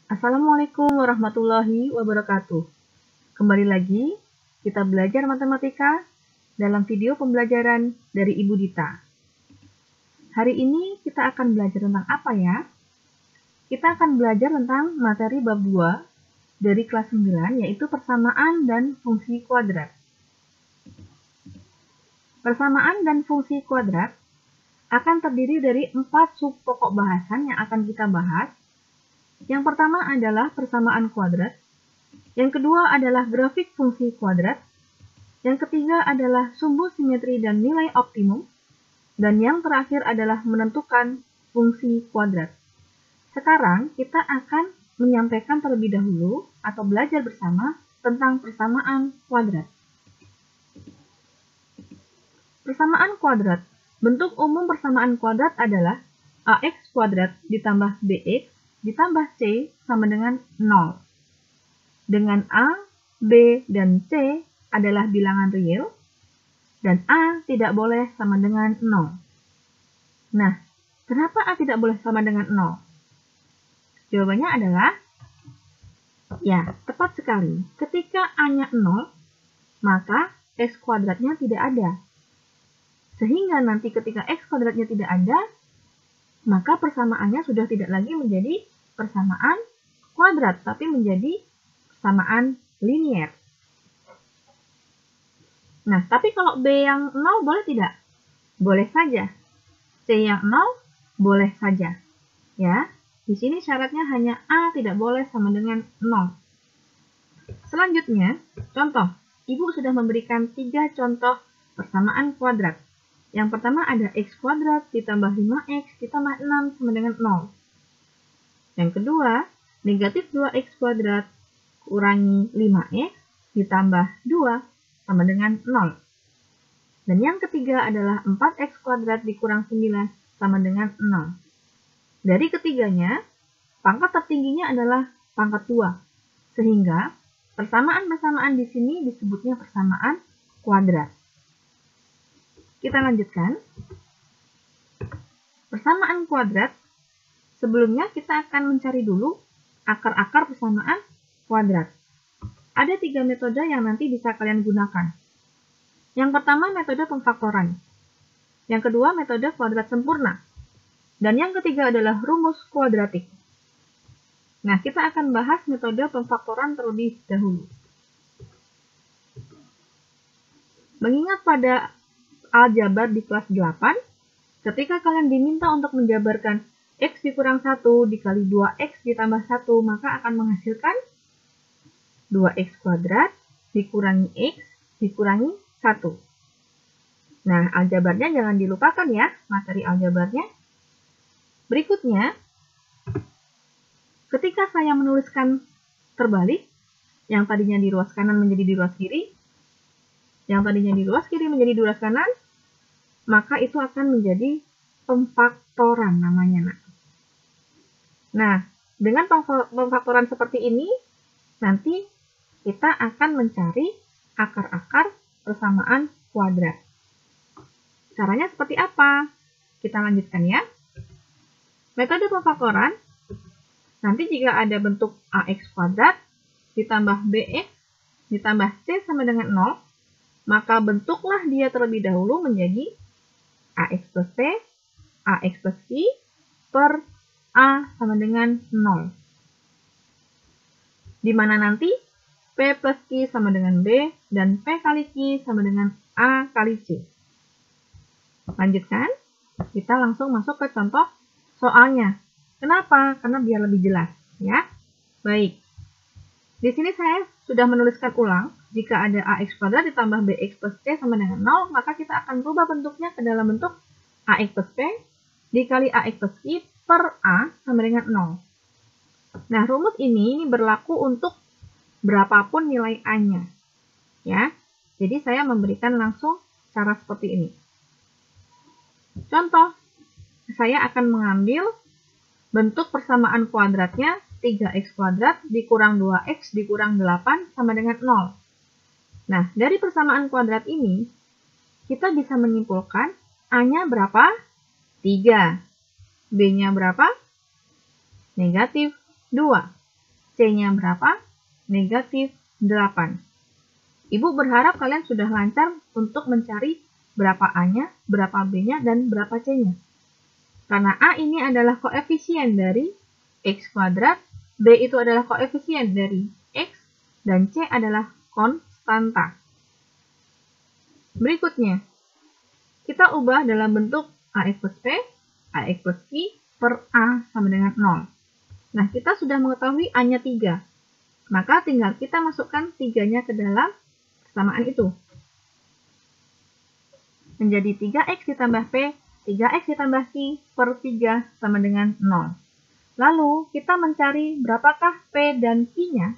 Assalamualaikum warahmatullahi wabarakatuh. Kembali lagi, kita belajar matematika dalam video pembelajaran dari Ibu Dita. Hari ini kita akan belajar tentang apa ya? Kita akan belajar tentang materi bab 2 dari kelas 9, yaitu persamaan dan fungsi kuadrat. Persamaan dan fungsi kuadrat akan terdiri dari 4 sub pokok bahasan yang akan kita bahas. Yang pertama adalah persamaan kuadrat, yang kedua adalah grafik fungsi kuadrat, yang ketiga adalah sumbu simetri dan nilai optimum, dan yang terakhir adalah menentukan fungsi kuadrat. Sekarang kita akan menyampaikan terlebih dahulu atau belajar bersama tentang persamaan kuadrat. Persamaan kuadrat. Bentuk umum persamaan kuadrat adalah ax kuadrat ditambah bx ditambah c sama dengan 0. Dengan a, b, dan c adalah bilangan real, dan a tidak boleh sama dengan 0. Nah, kenapa a tidak boleh sama dengan 0? Jawabannya adalah, ya, tepat sekali. Ketika a-nya 0, maka x kuadratnya tidak ada. Sehingga nanti ketika x kuadratnya tidak ada, maka persamaannya sudah tidak lagi menjadi persamaan kuadrat, tapi menjadi persamaan linier. Nah, tapi kalau B yang 0 boleh tidak? Boleh saja. C yang 0 boleh saja. Ya, di sini syaratnya hanya A tidak boleh sama dengan 0. Selanjutnya, contoh. Ibu sudah memberikan 3 contoh persamaan kuadrat. Yang pertama ada x kuadrat ditambah 5x ditambah 6 sama dengan 0. Yang kedua, negatif 2x kuadrat kurangi 5x ditambah 2 sama dengan 0. Dan yang ketiga adalah 4x kuadrat dikurang 9 sama dengan 0. Dari ketiganya, pangkat tertingginya adalah pangkat 2. Sehingga persamaan-persamaan di sini disebutnya persamaan kuadrat. Kita lanjutkan. Persamaan kuadrat. Sebelumnya kita akan mencari dulu akar-akar persamaan kuadrat. Ada 3 metode yang nanti bisa kalian gunakan. Yang pertama metode pemfaktoran. Yang kedua metode kuadrat sempurna. Dan yang ketiga adalah rumus kuadratik. Nah, kita akan bahas metode pemfaktoran terlebih dahulu. Mengingat pada aljabar di kelas 8, ketika kalian diminta untuk menjabarkan x dikurang 1 dikali 2x ditambah 1, maka akan menghasilkan 2x kuadrat dikurangi x dikurangi 1. Nah, aljabarnya jangan dilupakan ya, materi aljabarnya. Berikutnya, ketika saya menuliskan terbalik, yang tadinya di ruas kanan menjadi di ruas kiri, yang tadinya di ruas kiri menjadi di ruas kanan, maka itu akan menjadi pemfaktoran namanya. Nah, dengan pemfaktoran seperti ini, nanti kita akan mencari akar-akar persamaan kuadrat. Caranya seperti apa? Kita lanjutkan ya. Metode pemfaktoran, nanti jika ada bentuk ax kuadrat ditambah bx ditambah c sama dengan 0, maka bentuklah dia terlebih dahulu menjadi ax plus c, ax plus i, per a sama dengan 0. Di mana nanti p plus q sama dengan b, dan p kali q sama dengan a kali c. Lanjutkan, kita langsung masuk ke contoh soalnya. Kenapa? Karena biar lebih jelas. Ya. Baik. Di sini saya sudah menuliskan ulang, jika ada ax kuadrat ditambah bx plus c sama dengan 0, maka kita akan berubah bentuknya ke dalam bentuk ax plus p dikali ax plus i per a sama dengan 0. Nah, rumus ini berlaku untuk berapapun nilai a-nya. Ya. Jadi saya memberikan langsung cara seperti ini. Contoh, saya akan mengambil bentuk persamaan kuadratnya 3x kuadrat dikurang 2x dikurang 8 sama dengan 0. Nah, dari persamaan kuadrat ini, kita bisa menyimpulkan A-nya berapa? 3. B-nya berapa? Negatif 2. C-nya berapa? Negatif 8. Ibu berharap kalian sudah lancar untuk mencari berapa A-nya, berapa B-nya, dan berapa C-nya. Karena A ini adalah koefisien dari X kuadrat, B itu adalah koefisien dari X, dan C adalah konstanta. Berikutnya, kita ubah dalam bentuk AX plus P, AX plus Q per A sama dengan 0. Nah, kita sudah mengetahui A-nya 3. Maka tinggal kita masukkan 3-nya ke dalam persamaan itu. Menjadi 3X ditambah P, 3X ditambah Q per 3 sama dengan 0. Lalu, kita mencari berapakah P dan Q-nya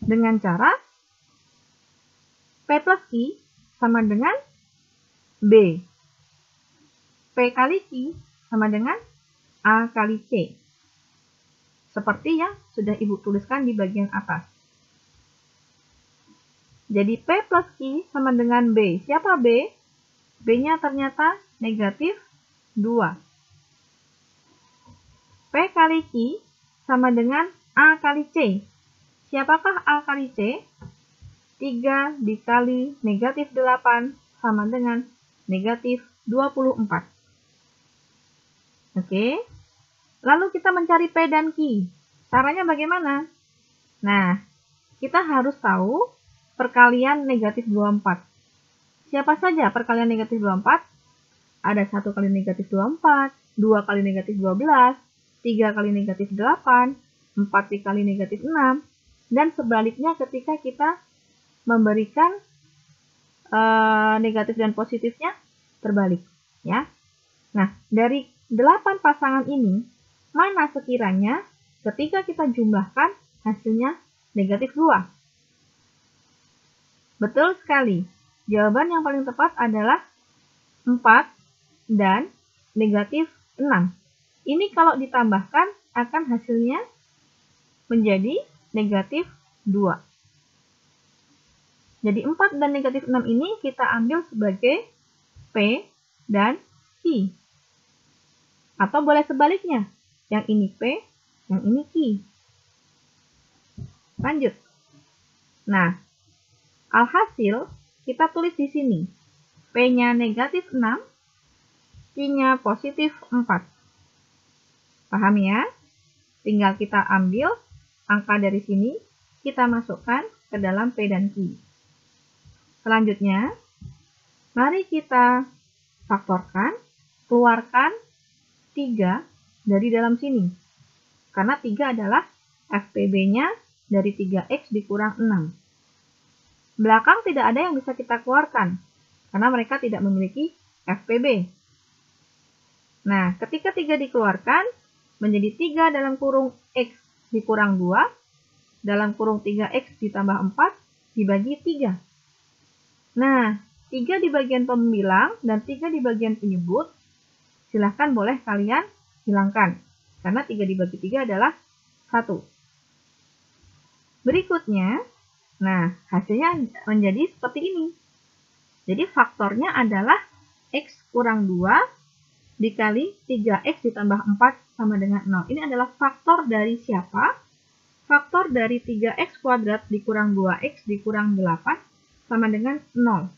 dengan cara P plus Q sama dengan B. P kali Q sama dengan A kali C. Seperti yang sudah Ibu tuliskan di bagian atas. Jadi P plus Q sama dengan B. Siapa B? B-nya ternyata negatif 2. P kali Q sama dengan A kali C. Siapakah A kali C? 3 dikali negatif 8 sama dengan negatif 24. Oke. Lalu kita mencari P dan Q. Caranya bagaimana? Nah, kita harus tahu perkalian negatif 24. Siapa saja perkalian negatif 24? Ada 1 kali negatif 24, 2 kali negatif 12, 3 kali negatif 8, 4 dikali negatif 6, dan sebaliknya ketika kita memberikan negatif dan positifnya terbalik. Ya. Nah, dari 8 pasangan ini, mana sekiranya ketika kita jumlahkan hasilnya negatif 2? Betul sekali. Jawaban yang paling tepat adalah 4 dan negatif 6. Ini kalau ditambahkan akan hasilnya menjadi negatif 2. Jadi 4 dan negatif 6 ini kita ambil sebagai P dan Q. Atau boleh sebaliknya. Yang ini P, yang ini Q. Lanjut. Nah, alhasil kita tulis di sini. P-nya negatif 6, Q-nya positif 4. Paham ya? Tinggal kita ambil angka dari sini, kita masukkan ke dalam P dan Q. Selanjutnya, mari kita faktorkan, keluarkan 3 dari dalam sini. Karena 3 adalah FPB-nya dari 3X dikurang 6. Belakang tidak ada yang bisa kita keluarkan, karena mereka tidak memiliki FPB. Nah, ketika 3 dikeluarkan, menjadi 3 dalam kurung X dikurang 2, dalam kurung 3X ditambah 4, dibagi 3. Nah, 3 di bagian pembilang dan 3 di bagian penyebut, silahkan boleh kalian hilangkan, karena 3 dibagi 3 adalah 1. Berikutnya, nah, hasilnya menjadi seperti ini. Jadi faktornya adalah X kurang 2 dikali 3X ditambah 4 sama dengan 0. Ini adalah faktor dari siapa? Faktor dari 3X kuadrat dikurang 2X dikurang 8 sama dengan 0.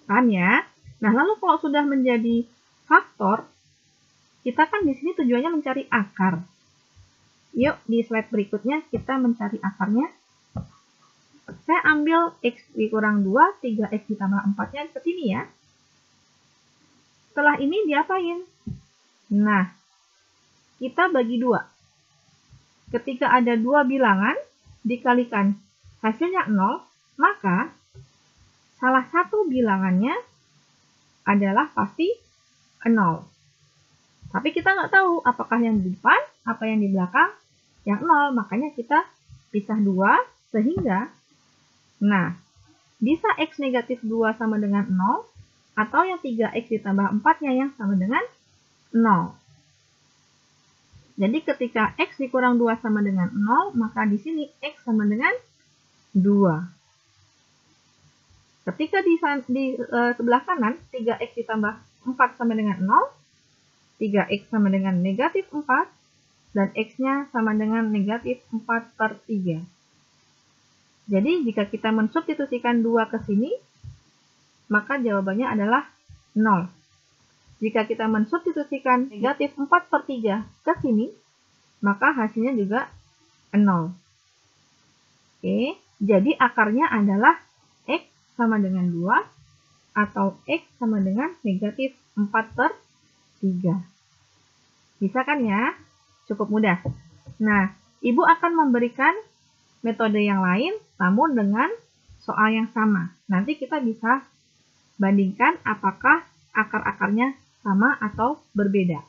Paham ya? Nah, lalu kalau sudah menjadi faktor, kita kan di sini tujuannya mencari akar. Yuk, di slide berikutnya kita mencari akarnya. Saya ambil X dikurang 2, 3X ditambah 4-nya ke sini ya. Setelah ini diapain? Nah, kita bagi 2. Ketika ada 2 bilangan, dikalikan hasilnya 0, maka salah satu bilangannya adalah pasti 0. Tapi kita nggak tahu apakah yang di depan, apa yang di belakang, yang 0. Makanya kita pisah 2 sehingga, nah, bisa X negatif 2 sama dengan 0, atau yang 3X ditambah 4-nya yang sama dengan 0. Jadi ketika X dikurang 2 sama dengan 0, maka di sini X sama dengan 2. Ketika di sebelah kanan, 3X ditambah 4 sama dengan 0, 3X sama dengan negatif 4, dan X-nya sama dengan negatif 4/3. Jadi jika kita mensubstitusikan 2 ke sini, maka jawabannya adalah 0. Jika kita mensubstitusikan negatif 4/3 ke sini, maka hasilnya juga 0. Oke, jadi akarnya adalah X sama dengan 2 atau X sama dengan negatif 4/3. Bisa kan ya? Cukup mudah. Nah, Ibu akan memberikan metode yang lain, namun dengan soal yang sama. Nanti kita bisa bandingkan apakah akar-akarnya sama atau berbeda.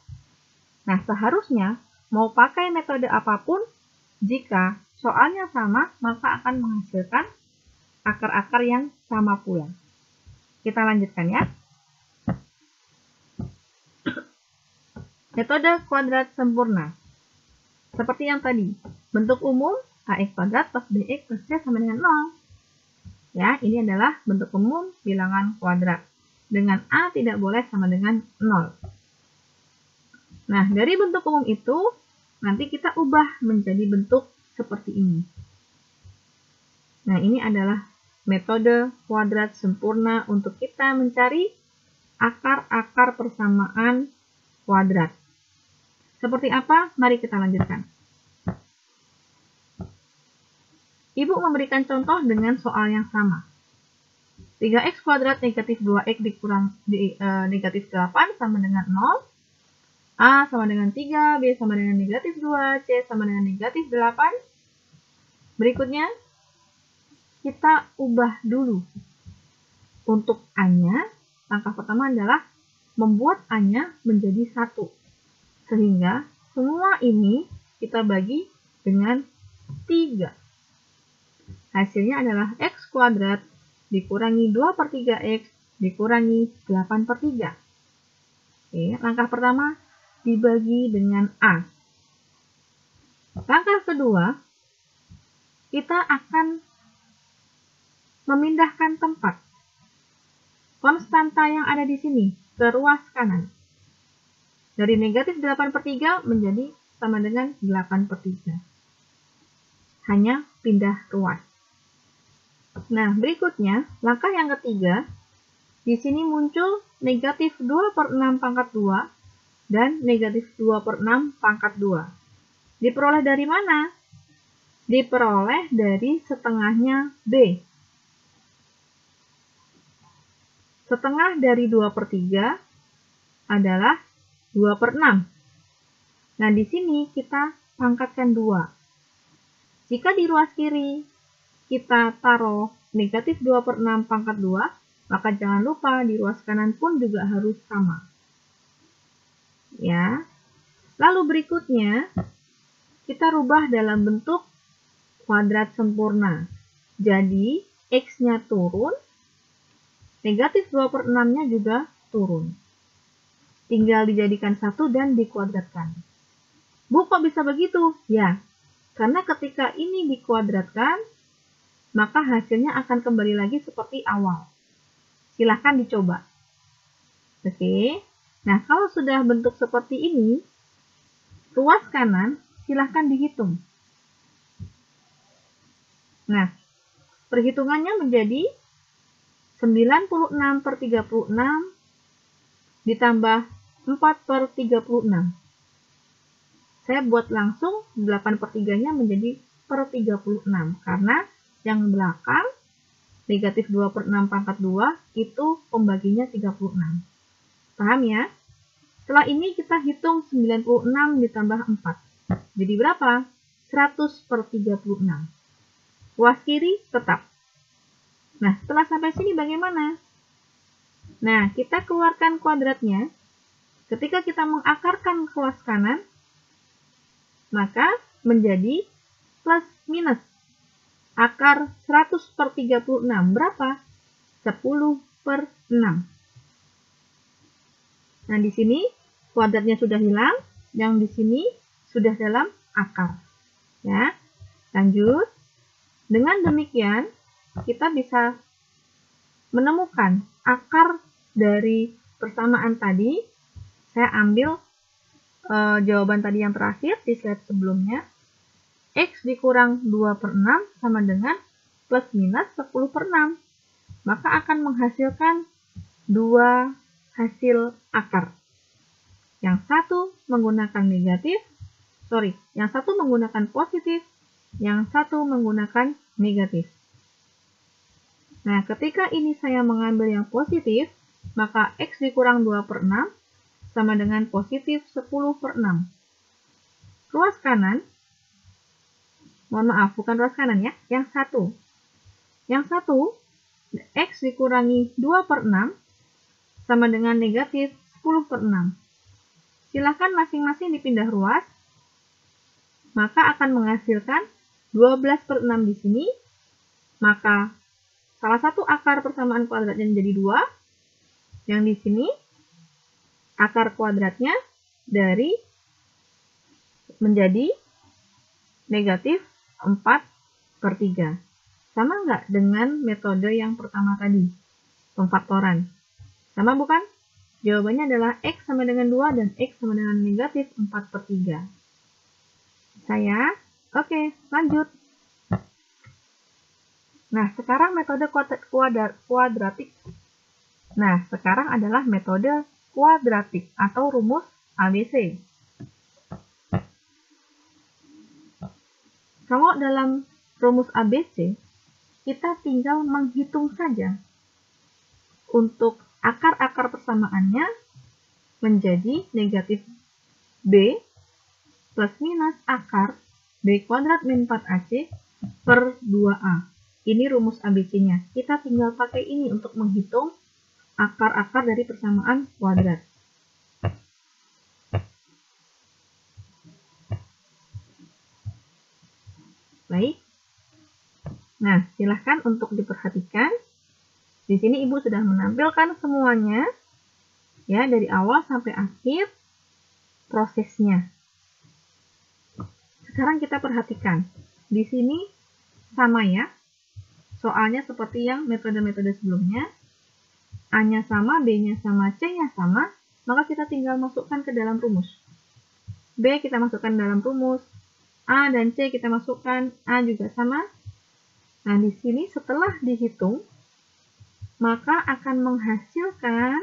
Nah, seharusnya mau pakai metode apapun, jika soalnya sama, maka akan menghasilkan akar-akar yang sama pula. Kita lanjutkan ya. Metode kuadrat sempurna. Seperti yang tadi, bentuk umum ax kuadrat plus bx plus c sama dengan 0. Ya, ini adalah bentuk umum bilangan kuadrat. Dengan a tidak boleh sama dengan 0. Nah, dari bentuk umum itu, nanti kita ubah menjadi bentuk seperti ini. Nah, ini adalah metode kuadrat sempurna untuk kita mencari akar-akar persamaan kuadrat. Seperti apa? Mari kita lanjutkan. Ibu memberikan contoh dengan soal yang sama. 3x kuadrat negatif 2x dikurang negatif 8 sama dengan 0. A sama dengan 3, B sama dengan negatif 2, C sama dengan negatif 8. Berikutnya, kita ubah dulu. Untuk A-nya, langkah pertama adalah membuat A-nya menjadi 1. Sehingga semua ini kita bagi dengan 3. Hasilnya adalah x kuadrat dikurangi 2/3x dikurangi 8/3. Oke, langkah pertama dibagi dengan A. Langkah kedua, kita akan memindahkan tempat konstanta yang ada di sini ke ruas kanan. Dari negatif 8/3 menjadi sama dengan 8/3. Hanya pindah ruas. Nah, berikutnya, langkah yang ketiga, di sini muncul negatif 2/6 pangkat 2 dan negatif 2/6 pangkat 2. Diperoleh dari mana? Diperoleh dari setengahnya B. Setengah dari 2/3 adalah 2/6. Nah, di sini kita pangkatkan 2. Jika di ruas kiri kita taruh negatif 2/6 pangkat 2, maka jangan lupa di ruas kanan pun juga harus sama. Ya. Lalu berikutnya, kita rubah dalam bentuk kuadrat sempurna. Jadi, X-nya turun, negatif 2/6-nya juga turun. Tinggal dijadikan 1 dan dikuadratkan. Bu, kok bisa begitu? Ya, karena ketika ini dikuadratkan, maka hasilnya akan kembali lagi seperti awal. Silahkan dicoba. Oke, nah kalau sudah bentuk seperti ini, ruas kanan silahkan dihitung. Nah, perhitungannya menjadi 96/36 ditambah 4/36. Saya buat langsung 8/3-nya menjadi per 36, karena yang belakang negatif 2/6 pangkat 2 itu pembaginya 36. Paham ya? Setelah ini kita hitung 96 ditambah 4. Jadi berapa? 100/36. Ruas kiri tetap. Nah, setelah sampai sini bagaimana? Nah, kita keluarkan kuadratnya. Ketika kita mengakarkan ke ruas kanan, maka menjadi plus minus. Akar 100/36 berapa? 10/6. Nah, di sini kuadratnya sudah hilang, yang di sini sudah dalam akar. Ya. Lanjut. Dengan demikian, kita bisa menemukan akar dari persamaan tadi. Saya ambil jawaban tadi yang terakhir di slide sebelumnya, X dikurang 2/6 sama dengan plus minus 10/6. Maka akan menghasilkan dua hasil akar. Yang satu menggunakan yang satu menggunakan positif, yang satu menggunakan negatif. Nah, ketika ini saya mengambil yang positif, maka X dikurang 2/6 sama dengan positif 10/6. Ruas kanan, mohon maaf, bukan ruas kanan ya, yang satu. Yang satu, X dikurangi 2/6 sama dengan negatif 10/6. Silahkan masing-masing dipindah ruas, maka akan menghasilkan 12/6 di sini, maka salah satu akar persamaan kuadratnya menjadi 2, yang di sini akar kuadratnya menjadi negatif 4/3. Sama nggak dengan metode yang pertama tadi, pemfaktoran? Sama bukan? Jawabannya adalah X sama dengan 2 dan X sama dengan negatif 4/3. Oke, lanjut. Nah, sekarang metode kuadratik. Nah, sekarang adalah metode kuadratik atau rumus ABC. Kalau dalam rumus ABC, kita tinggal menghitung saja untuk akar-akar persamaannya menjadi negatif B plus minus akar B kuadrat min 4AC per 2A. Ini rumus ABC-nya. Kita tinggal pakai ini untuk menghitung akar-akar dari persamaan kuadrat. Baik. Nah, silahkan untuk diperhatikan. Di sini Ibu sudah menampilkan semuanya, ya, dari awal sampai akhir prosesnya. Sekarang kita perhatikan. Di sini sama ya. Soalnya seperti yang metode-metode sebelumnya. A-nya sama, B-nya sama, C-nya sama, maka kita tinggal masukkan ke dalam rumus. B kita masukkan dalam rumus. A dan C kita masukkan, A juga sama. Nah, di sini setelah dihitung, maka akan menghasilkan,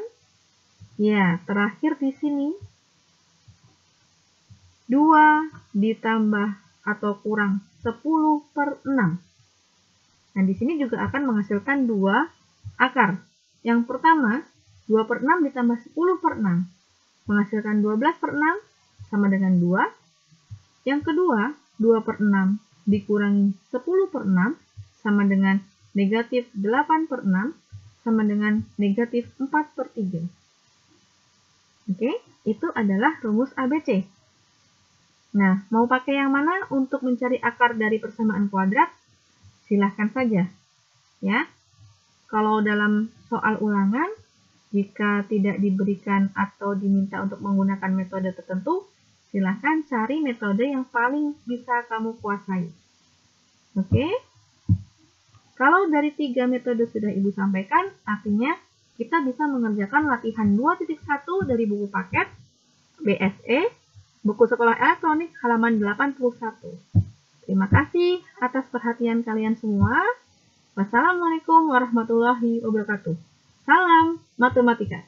ya, terakhir di sini, 2 ditambah atau kurang 10/6. Nah, di sini juga akan menghasilkan 2 akar. Yang pertama, 2/6 ditambah 10/6, menghasilkan 12/6 sama dengan 2. Yang kedua, 2/6 dikurangi 10/6 sama dengan negatif 8/6 sama dengan negatif 4/3. Oke, itu adalah rumus ABC. Nah, mau pakai yang mana untuk mencari akar dari persamaan kuadrat? Silahkan saja. Ya. Kalau dalam soal ulangan, jika tidak diberikan atau diminta untuk menggunakan metode tertentu, silahkan cari metode yang paling bisa kamu kuasai. Oke? Kalau dari 3 metode sudah Ibu sampaikan, artinya kita bisa mengerjakan latihan 2.1 dari buku paket BSE, buku sekolah elektronik halaman 81. Terima kasih atas perhatian kalian semua. Wassalamualaikum warahmatullahi wabarakatuh. Salam matematika.